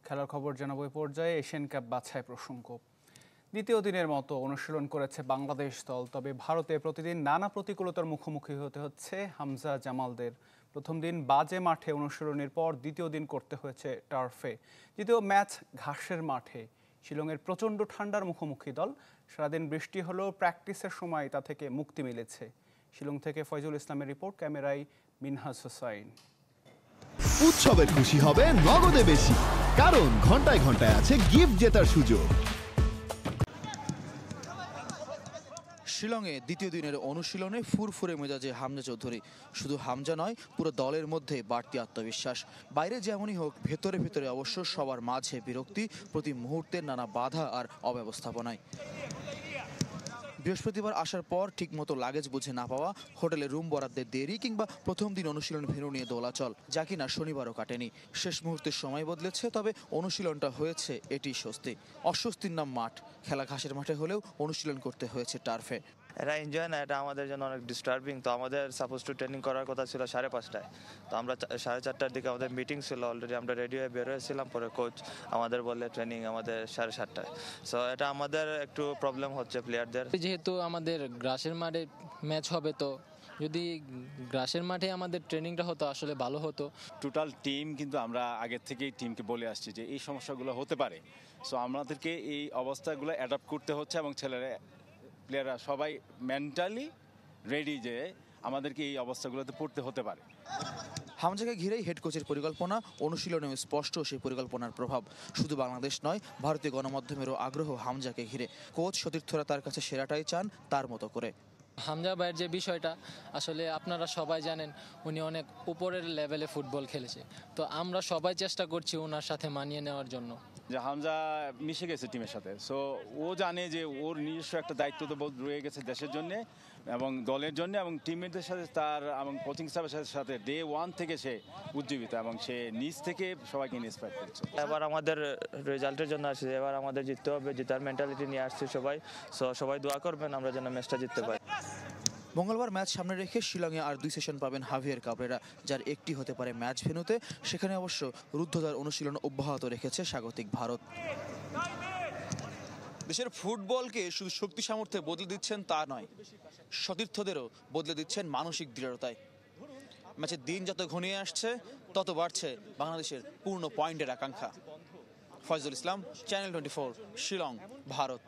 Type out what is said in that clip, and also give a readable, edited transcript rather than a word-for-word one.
খেলার খবর জানাবো এই পর্যায়ে এশিয়ান কাপ বাছাই প্রসঙ্গ। দ্বিতীয় দিনের মতো অনুশীলন করেছে বাংলাদেশ দল, তবে ভারতে প্রতিদিন নানা প্রতিকূলতার মুখোমুখি হতে হচ্ছে হামজা জামালদের। প্রথম দিন বাজে মাঠে অনুশীলনের পর দ্বিতীয় দিন করতে হয়েছে টার্ফে। দ্বিতীয় ম্যাচ ঘাসের মাঠে। শিলংয়ের প্রচণ্ড ঠান্ডার মুখোমুখি দল। সারাদিন বৃষ্টি হলেও প্র্যাকটিসের সময় তা থেকে মুক্তি মিলেছে। শিলং থেকে ফয়জুল ইসলামের রিপোর্ট, ক্যামেরায় মিনহাজ হোসাইন। উৎসবের খুশি হবে নগদে বেশি, কারণ ঘন্টায় ঘন্টায় আছে গিফট জেতার সুযোগ। শিলংয়ে দ্বিতীয় দিনের অনুশীলনে ফুরফুরে মেজাজে হামজা চৌধুরী। শুধু হামজা নয়, পুরো দলের মধ্যে বাড়তি আত্মবিশ্বাস। বাইরে যেমনই হোক, ভেতরে ভেতরে অবশ্য সবার মাঝে বিরক্তি প্রতি মুহূর্তের নানা বাধা আর অব্যবস্থাপনায়। বৃহস্পতিবার আসার পর ঠিকমতো লাগেজ বুঝে না পাওয়া, হোটেলে রুম বরাদ্দের দেরি কিংবা প্রথম দিন অনুশীলন ভেন্যু নিয়ে দোলাচল, যা কিনা শনিবারও কাটেনি। শেষ মুহূর্তের সময় বদলেছে, তবে অনুশীলনটা হয়েছে এটি স্বস্তি। অস্বস্তির নাম মাঠ। খেলা ঘাসের মাঠে হলেও অনুশীলন করতে হয়েছে টার্ফে। এটা এনজয় না, এটা আমাদের জন্য অনেক ডিস্টার্বিং। তো আমাদের সাপোজ টু ট্রেনিং করার কথা ছিল 5:30টায়, তো আমরা 4:30টার দিকে আমাদের মিটিং ছিল। অলরেডি আমরা রেডি হয়ে বের হয়েছিলাম, পরে কোচ আমাদের বললে ট্রেনিং আমাদের 7:30টায়। সো এটা আমাদের একটু প্রবলেম হচ্ছে প্লেয়ারদের। যেহেতু আমাদের গ্রাসের মাঠে ম্যাচ হবে, তো যদি গ্রাসের মাঠে আমাদের ট্রেনিংটা হতো আসলে ভালো হতো। টোটাল টিম কিন্তু আমরা আগের থেকেই টিমকে বলে আসছি যে এই সমস্যাগুলো হতে পারে। সো আমাদেরকে এই অবস্থাগুলো অ্যাডাপ্ট করতে হচ্ছে এবং প্লেয়াররা সবাই মেন্টালি রেডি যে আমাদেরকে এই অবস্থাগুলোতে পড়তে হতে পারে। হামজাকে ঘিরেই হেড কোচের পরিকল্পনা, অনুশীলনেও স্পষ্ট সেই পরিকল্পনার প্রভাব। শুধু বাংলাদেশ নয়, ভারতীয় গণমাধ্যমেরও আগ্রহ হামজাকে ঘিরে। কোচ সতীর্থরা তার কাছে সেরাটাই চান তার মতো করে। হামজা ভাইয়ের যে বিষয়টা, আসলে আপনারা সবাই জানেন উনি অনেক উপরের লেভেলে ফুটবল খেলেছে। তো আমরা সবাই চেষ্টা করছি ওনার সাথে মানিয়ে নেওয়ার জন্য। যে হামজা মিশে গেছে টিমের সাথে, সো ও জানে যে ওর নিজস্ব একটা দায়িত্ব তো রয়ে গেছে দেশের জন্য এবং দলের জন্য এবং টিমমেটদের সাথে তার এবং কোচিং স্টাফের সাথে ডে 1 থেকে সে উজ্জীবিত এবং সে নিজ থেকে সবাইকে ইন্সপায়ার করছে। এবার আমাদের রেজাল্টের জন্য আসছে, এবার আমাদের জিততে হবে, জেতার মেন্টালিটি নিয়ে আসছে সবাই। সো সবাই দোয়া করবেন আমরা যেন ম্যাচটা জিততে পারি। মঙ্গলবার ম্যাচ সামনে রেখে শিলংয়ে আর 2 সেশন পাবেন হাভিয়ার কাবরেরা, যার একটি হতে পারে ম্যাচ ভেন্যুতে। সেখানে অবশ্য রুদ্ধদ্বার অনুশীলন অব্যাহত রেখেছে স্বাগতিক ভারত। দেশের ফুটবলকে শুধু শক্তি সামর্থ্যে বদলে দিচ্ছেন তা নয়, সতীর্থদেরও বদলে দিচ্ছেন মানসিক দৃঢ়তায়। ম্যাচের দিন যত ঘনিয়ে আসছে, তত বাড়ছে বাংলাদেশের পূর্ণ পয়েন্টের আকাঙ্ক্ষা। ফয়জুল ইসলাম, চ্যানেল 24, শিলং, ভারত।